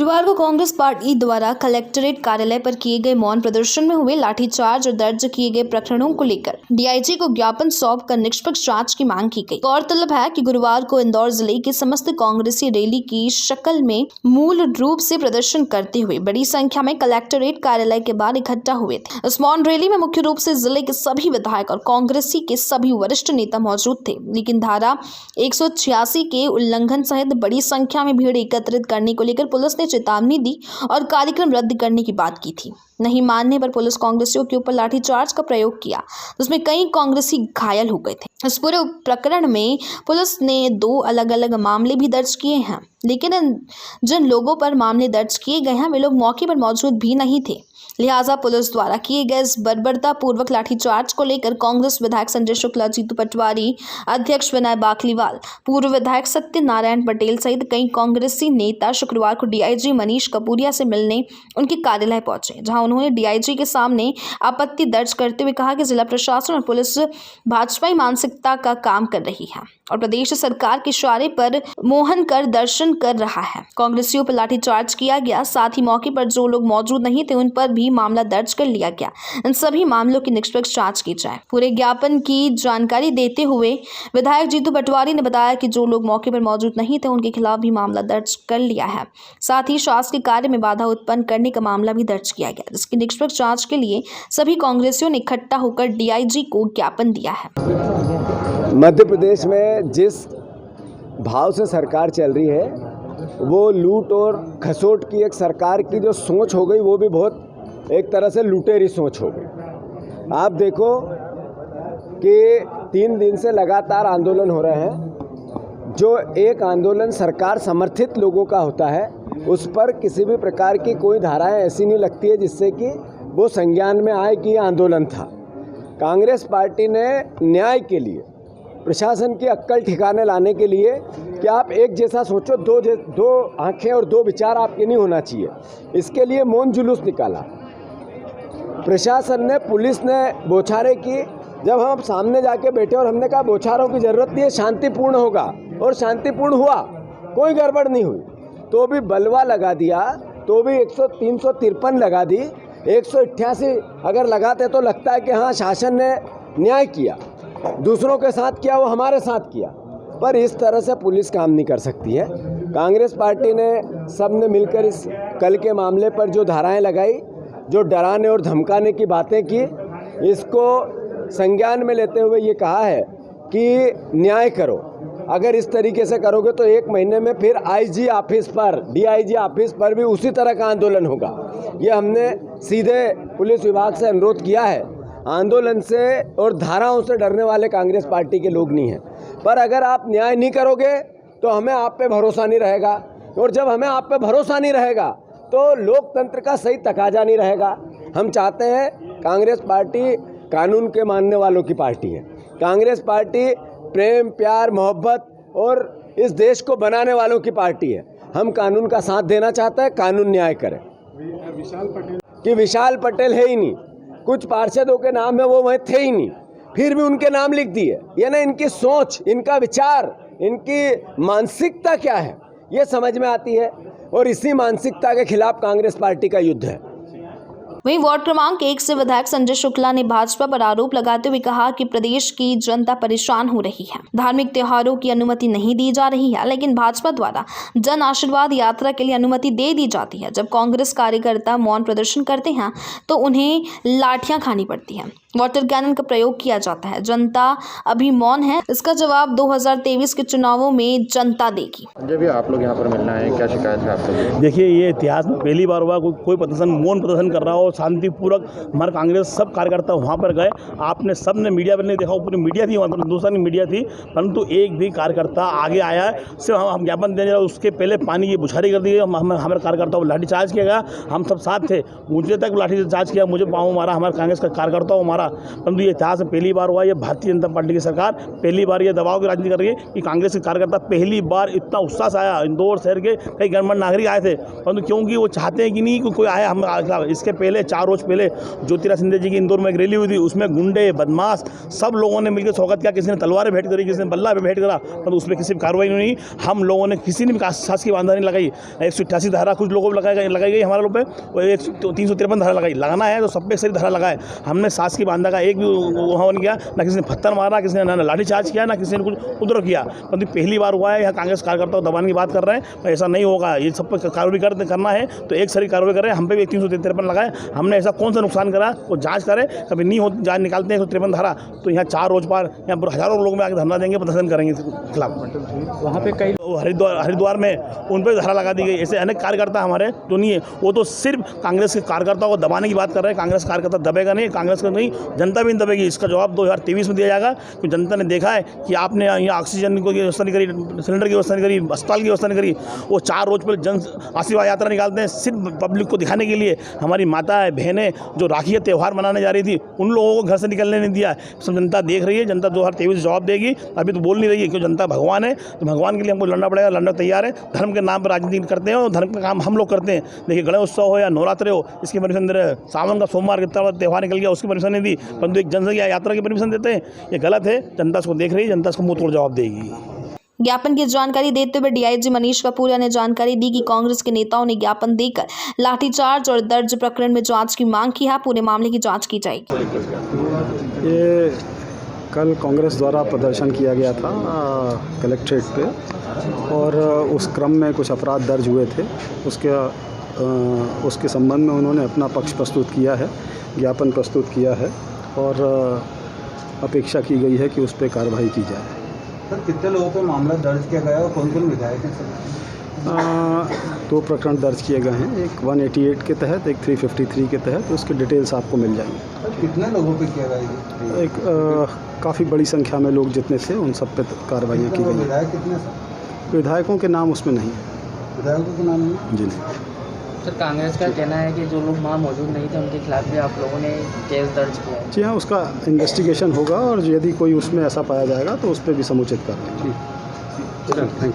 गुरुवार को कांग्रेस पार्टी द्वारा कलेक्ट्रेट कार्यालय पर किए गए मौन प्रदर्शन में हुए लाठीचार्ज और दर्ज किए गए प्रकरणों को लेकर डीआईजी को ज्ञापन सौंपकर निष्पक्ष जांच की मांग की गई। गौरतलब है कि गुरुवार को इंदौर जिले के समस्त कांग्रेसी रैली की शक्ल में मूल रूप से प्रदर्शन करते हुए बड़ी संख्या में कलेक्ट्रेट कार्यालय के बाहर इकट्ठा हुए थे। इस मौन रैली में मुख्य रूप से जिले के सभी विधायक और कांग्रेसी के सभी वरिष्ठ नेता मौजूद थे, लेकिन धारा 186 के उल्लंघन सहित बड़ी संख्या में भीड़ एकत्रित करने को लेकर पुलिस ने चेतावनी दी और कार्यक्रम रद्द करने की बात की थी। नहीं मानने पर पुलिस कांग्रेसियों के ऊपर लाठीचार्ज का प्रयोग किया, जिसमें कई कांग्रेसी घायल हो गए थे। इस पूरे प्रकरण में पुलिस ने 2 अलग अलग मामले भी दर्ज किए हैं, लेकिन जिन लोगों पर मामले दर्ज किए गए हैं वे लोग मौके पर मौजूद भी नहीं थे। लिहाजा पुलिस द्वारा किए गए इस बर्बरता पूर्वक लाठीचार्ज को लेकर कांग्रेस विधायक संजय शुक्ला, जीतू पटवारी, अध्यक्ष विनय बाकलीवाल, पूर्व विधायक सत्यनारायण पटेल सहित कई कांग्रेसी नेता शुक्रवार को डीआईजी मनीष कपूरिया से मिलने उनके कार्यालय पहुंचे, जहां उन्होंने डीआईजी के सामने आपत्ति दर्ज करते हुए कहा कि जिला प्रशासन और पुलिस भाजपाई मानसिकता का काम कर रही है और प्रदेश सरकार के इशारे पर मोहन कर दर्शन कर रहा है। कांग्रेसियों पर लाठीचार्ज किया गया, साथ ही मौके पर जो लोग मौजूद नहीं थे उन पर भी मामला दर्ज कर लिया गया। इन सभी मामलों की निष्पक्ष जांच की जाए। पूरे ज्ञापन की जानकारी देते हुए विधायक जीतू पटवारी ने बताया कि जो लोग मौके पर मौजूद नहीं थे उनके खिलाफ भी मामला दर्ज कर लिया है। साथ ही शासकीय कार्य में बाधा उत्पन्न करने का मामला भी दर्ज किया गया, जिसकी निष्पक्ष जांच के लिए सभी कांग्रेसियों ने इकट्ठा होकर डीआईजी को ज्ञापन दिया है। मध्य प्रदेश में जिस भाव से सरकार चल रही है वो लूट और खसोट की एक सरकार की जो सोच हो गई वो भी बहुत एक तरह से लुटेरी सोच हो गई। आप देखो कि 3 दिन से लगातार आंदोलन हो रहे हैं। जो एक आंदोलन सरकार समर्थित लोगों का होता है उस पर किसी भी प्रकार की कोई धाराएं ऐसी नहीं लगती है जिससे कि वो संज्ञान में आए कि आंदोलन था। कांग्रेस पार्टी ने न्याय के लिए, प्रशासन की अक्ल ठिकाने लाने के लिए कि आप एक जैसा सोचो, दो आंखें और 2 विचार आपके नहीं होना चाहिए, इसके लिए मौन जुलूस निकाला। प्रशासन ने, पुलिस ने बौछारें की। जब हम सामने जाके बैठे और हमने कहा बौछारों की ज़रूरत नहीं है, शांतिपूर्ण होगा, और शांतिपूर्ण हुआ, कोई गड़बड़ नहीं हुई, तो भी बलवा लगा दिया, तो भी 353 लगा दी। 188 अगर लगाते तो लगता है कि हाँ शासन ने न्याय किया, दूसरों के साथ किया वो हमारे साथ किया, पर इस तरह से पुलिस काम नहीं कर सकती है। कांग्रेस पार्टी ने, सब ने मिलकर इस कल के मामले पर जो धाराएं लगाई, जो डराने और धमकाने की बातें की, इसको संज्ञान में लेते हुए ये कहा है कि न्याय करो। अगर इस तरीके से करोगे तो 1 महीने में फिर आईजी ऑफिस पर, डीआईजी ऑफिस पर भी उसी तरह का आंदोलन होगा। ये हमने सीधे पुलिस विभाग से अनुरोध किया है। आंदोलन से और धाराओं से डरने वाले कांग्रेस पार्टी के लोग नहीं हैं, पर अगर आप न्याय नहीं करोगे तो हमें आप पे भरोसा नहीं रहेगा, और जब हमें आप पे भरोसा नहीं रहेगा तो लोकतंत्र का सही तकाजा नहीं रहेगा। हम चाहते हैं, कांग्रेस पार्टी कानून के मानने वालों की पार्टी है। कांग्रेस पार्टी प्रेम, प्यार, मोहब्बत और इस देश को बनाने वालों की पार्टी है। हम कानून का साथ देना चाहते हैं, कानून न्याय करे। विशाल पटेल है ही नहीं, कुछ पार्षदों के नाम है वो वह थे ही नहीं, फिर भी उनके नाम लिख दिए। ये ना, इनकी सोच, इनका विचार, इनकी मानसिकता क्या है ये समझ में आती है, और इसी मानसिकता के खिलाफ कांग्रेस पार्टी का युद्ध है। वहीं वार्ड क्रमांक 1 से विधायक संजय शुक्ला ने भाजपा पर आरोप लगाते हुए कहा कि प्रदेश की जनता परेशान हो रही है। धार्मिक त्योहारों की अनुमति नहीं दी जा रही है, लेकिन भाजपा द्वारा जन आशीर्वाद यात्रा के लिए अनुमति दे दी जाती है। जब कांग्रेस कार्यकर्ता मौन प्रदर्शन करते हैं तो उन्हें लाठियां खानी पड़ती है, वाटर कैनन का प्रयोग किया जाता है। जनता अभी मौन है, इसका जवाब 2023 के चुनावों में जनता देगी। जब आप लोग यहाँ पर मिलना है, क्या शिकायत है आप लोग? देखिए, ये इतिहास में पहली बार हुआ कोई प्रदर्शन, मौन प्रदर्शन कर रहा हो, शांतिपूर्वक। हमारे कांग्रेस सब कार्यकर्ता वहाँ पर गए। आपने सब ने मीडिया पर नहीं देखा, पूरी मीडिया थी वहाँ पर, हिंदुस्तानी मीडिया थी, परंतु एक भी कार्यकर्ता आगे आया है। सिर्फ हम ज्ञापन देने, उसके पहले पानी की बुछारी कर दी। हमारे कार्यकर्ताओं को लाठीचार्ज किया गया, हम सब साथ थे, मुझे तक लाठीचार्ज किया, मुझे पाँव मारा, हमारे कांग्रेस का कार्यकर्ताओं मारा। मारा, परंतु ये इतिहास में पहली बार हुआ। ये भारतीय जनता पार्टी की सरकार पहली बार ये दबाव की राजनीति कर रही है कि कांग्रेस के कार्यकर्ता पहली बार इतना उत्साह से आया। इंदौर शहर के कई गणमान्य नागरिक आए थे, परंतु क्योंकि वो चाहते हैं कि नहीं कि कोई आया हम खिलाफ। इसके पहले 4 रोज पहले ज्योतिरादित्य सिंधिया जी की इंदौर में एक रैली हुई थी, उसमें गुंडे बदमाश सब लोगों ने मिलकर स्वागत किया। किसी ने तलवारें भेंट करी, किसी ने बल्ला पे भेंट करा, परंतु उसमें किसी भी कार्रवाई नहीं हुई। हम लोगों ने किसी ने भी शासकीय बांधा नहीं लगाई। 188 धारा कुछ लोगों को लगाई गई हमारे लोग पे, और 353 धारा लगाई। लगाना है तो सब पे सारी धारा लगाए। हमने शासकीय बांधा का एक भी वहाँ नहीं किया, ना किसी ने पत्थर मारा, किसी ने ना लाठीचार्ज किया, ना किसी ने कुछ उपद्रव किया। परंतु पहली बार हुआ है यहाँ कांग्रेस कार्यकर्ताओं को दबाने की बात कर रहे हैं। ऐसा नहीं होगा, ये सब पर कार्रवाई करना है तो एक सारी कार्रवाई करें। हम पे भी 353 लगाए, हमने ऐसा कौन सा नुकसान करा वो जांच करें। कभी नहीं हो जांच निकालते हैं 153 धारा तो यहाँ 4 रोज पर यहाँ हज़ारों लोग में आके धरना देंगे, प्रदर्शन करेंगे खिलाफ। वहाँ पे कई हरिद्वार में उन पर धारा लगा दी गई। ऐसे अनेक कार्यकर्ता हमारे तो नहीं है, वो तो सिर्फ कांग्रेस के कार्यकर्ताओं को दबाने की बात कर रहे हैं। कांग्रेस कार्यकर्ता दबेगा नहीं, कांग्रेस को नहीं, जनता भी नहीं दबेगी। इसका जवाब 2023 में दिया जाएगा, क्योंकि जनता ने देखा है कि आपने यहाँ ऑक्सीजन की व्यवस्था नहीं करी, सिलेंडर की व्यवस्था नहीं करी, अस्पताल की व्यवस्था नहीं करी। वो 4 रोज पर जन आशीर्वाद यात्रा निकालते हैं सिर्फ पब्लिक को दिखाने के लिए। हमारी माताएं बहनें जो राखी का त्यौहार मनाने जा रही थी, उन लोगों को घर से निकलने नहीं दिया। सब जनता देख रही है, जनता 2023 जवाब देगी। अभी तो बोल नहीं रही है, क्योंकि जनता भगवान है, तो भगवान के लिए हमको लड़ना पड़ेगा, लड़ना तैयार है। धर्म के नाम पर राजनीति करते हैं और धर्म का काम हम लोग करते हैं। देखिए गणेश उत्सव हो या नवरात्रि हो, इसकी परमिशन दे रहे हैं। सावन का सोमवार कितना बड़ा त्यौहार निकल गया, उसकी परमिशन नहीं दी, परंतु एक जनसंख्या यात्रा की परमिशन देते हैं। ये गलत है, जनता इसको देख रही है, जनता इसको मुंह तोड़ जवाब देगी। ज्ञापन की जानकारी देते हुए डीआईजी मनीष कपूरिया ने जानकारी दी कि कांग्रेस के नेताओं ने ज्ञापन देकर लाठीचार्ज और दर्ज प्रकरण में जांच की मांग की है। पूरे मामले की जांच की जाएगी। ये कल कांग्रेस द्वारा प्रदर्शन किया गया था कलेक्ट्रेट पे, और उस क्रम में कुछ अपराध दर्ज हुए थे। उसके संबंध में उन्होंने अपना पक्ष प्रस्तुत किया है, ज्ञापन प्रस्तुत किया है, और अपेक्षा की गई है कि उस पर कार्रवाई की जाए। सर, कितने लोगों पे मामला दर्ज किया गया और कौन कौन विधायक हैं सर? 2 प्रकरण दर्ज किए गए हैं, एक 188 के तहत, एक 353 के तहत। उसकी डिटेल्स आपको मिल जाएंगी। सर, कितने लोगों पे किया गया ये? एक काफ़ी बड़ी संख्या में लोग जितने थे उन सब पे कार्रवाइयाँ की गई। विधायक कितने सर? विधायकों के नाम उसमें नहीं है। विधायकों के नाम नहीं? जी नहीं। सर, कांग्रेस का कहना है कि जो लोग वहाँ मौजूद नहीं थे उनके खिलाफ भी आप लोगों ने केस दर्ज किया है। जी हाँ, उसका इन्वेस्टिगेशन होगा, और यदि कोई उसमें ऐसा पाया जाएगा तो उस पर भी समुचित कार्रवाई। Thank you.